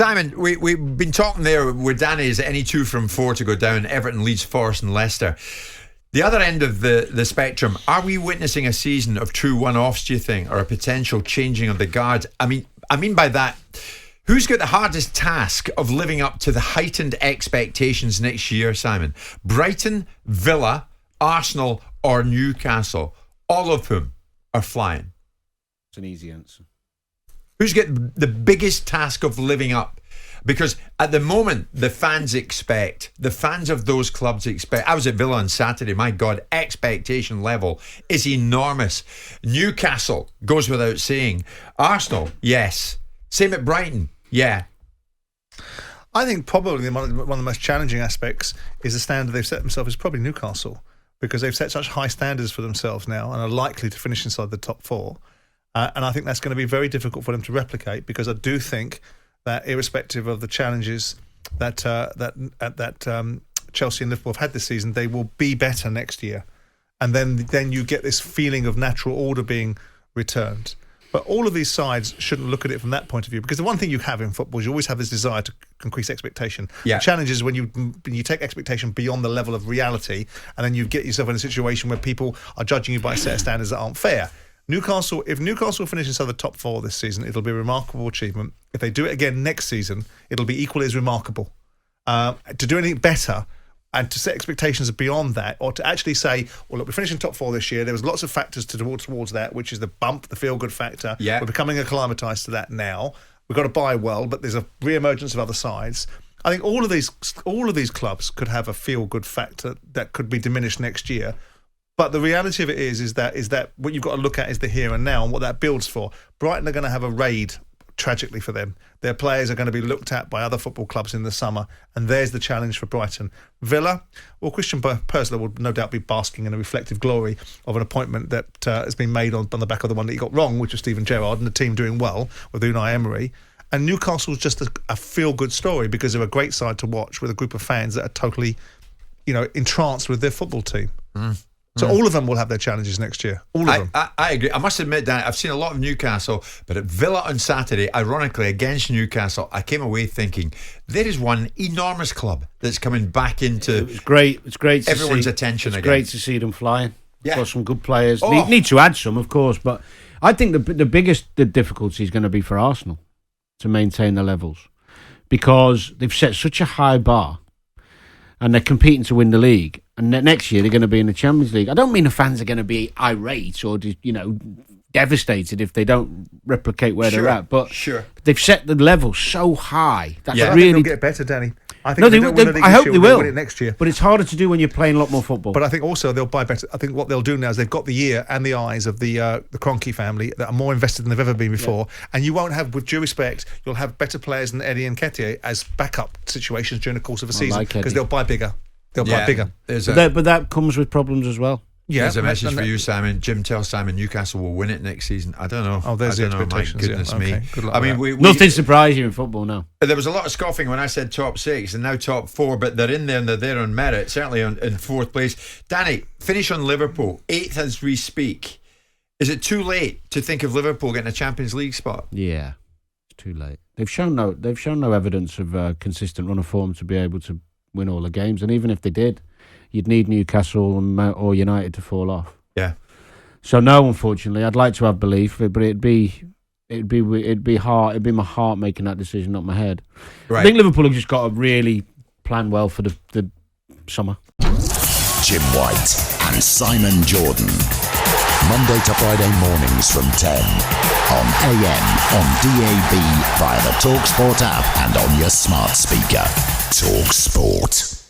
Simon, we've been talking there with Danny. Is any 2 from 4 to go down? Everton, Leeds, Forest and Leicester. The other end of the spectrum, are we witnessing a season of true one-offs, do you think, or a potential changing of the guard? I mean by that, who's got the hardest task of living up to the heightened expectations next year, Simon? Brighton, Villa, Arsenal or Newcastle? All of whom are flying. It's an easy answer. Who's got the biggest task of living up? Because at the moment, the fans of those clubs expect. I was at Villa on Saturday. My God, expectation level is enormous. Newcastle goes without saying. Arsenal, yes. Same at Brighton, yeah. I think probably one of the most challenging aspects is the standard they've set themselves is probably Newcastle, because they've set such high standards for themselves now and are likely to finish inside the top 4. And I think that's going to be very difficult for them to replicate, because I do think that irrespective of the challenges that Chelsea and Liverpool have had this season, they will be better next year. And then you get this feeling of natural order being returned. But all of these sides shouldn't look at it from that point of view, because the one thing you have in football is you always have this desire to increase expectation. Yeah. The challenge is when you take expectation beyond the level of reality, and then you get yourself in a situation where people are judging you by a set of standards that aren't fair. If Newcastle finish inside the top 4 this season, it'll be a remarkable achievement. If they do it again next season, it'll be equally as remarkable. To do anything better and to set expectations beyond that, or to actually say, well, look, we're finishing top 4 this year. There was lots of factors towards that, which is the bump, the feel-good factor. Yeah. We're becoming acclimatised to that now. We've got to buy well, but there's a re-emergence of other sides. I think all of these clubs could have a feel-good factor that could be diminished next year. But the reality of it is that what you've got to look at is the here and now and what that builds for. Brighton are going to have a raid, tragically for them. Their players are going to be looked at by other football clubs in the summer, and there's the challenge for Brighton. Villa, well, Christian Purslow will no doubt be basking in the reflective glory of an appointment that has been made on the back of the one that he got wrong, which was Steven Gerrard, and the team doing well with Unai Emery. And Newcastle's just a feel-good story, because they're a great side to watch with a group of fans that are totally, entranced with their football team. So all of them will have their challenges next year. All of them. I agree. I must admit that I've seen a lot of Newcastle, but at Villa on Saturday, ironically, against Newcastle, I came away thinking there is one enormous club that's coming back into It's great to everyone's see, attention it's again. Great to see them flying. Yeah. Got some good players. Need to add some, of course, but I think the biggest difficulty is going to be for Arsenal to maintain the levels, because they've set such a high bar and they're competing to win the league. And next year they're going to be in the Champions League. I don't mean the fans are going to be irate or devastated if they don't replicate where they're at, but they've set the level so high. That's I really think they'll get better, Danny. I think I hope they will win it next year. But it's harder to do when you're playing a lot more football. But I think also they'll buy better. I think what they'll do now is they've got the ear and the eyes of the Kroenke family that are more invested than they've ever been before. Yeah. And you won't have, with due respect, you'll have better players than Eddie and Nketiah as backup situations during the course of a season, because they'll buy bigger. They'll buy bigger. But that comes with problems as well. Yeah, there's a message for you, Simon. Jim tells Simon Newcastle will win it next season. I don't know. Oh, there's the expectations. My goodness me. Okay. Good luck I mean, nothing surprises you in football now. There was a lot of scoffing when I said top 6 and now top 4, but they're in there and they're there on merit, certainly in 4th place. Danny, finish on Liverpool, 8th as we speak. Is it too late to think of Liverpool getting a Champions League spot? Yeah, it's too late. They've shown no evidence of a consistent run of form to be able to win all the games, and even if they did, you'd need Newcastle or United to fall off. Yeah. So no, unfortunately, I'd like to have belief, but it'd be hard. It'd be my heart making that decision, not my head. Right. I think Liverpool have just got to really plan well for the summer. Jim White and Simon Jordan, Monday to Friday mornings from 10 on AM, on DAB, via the talkSPORT app, and on your smart speaker. talkSPORT.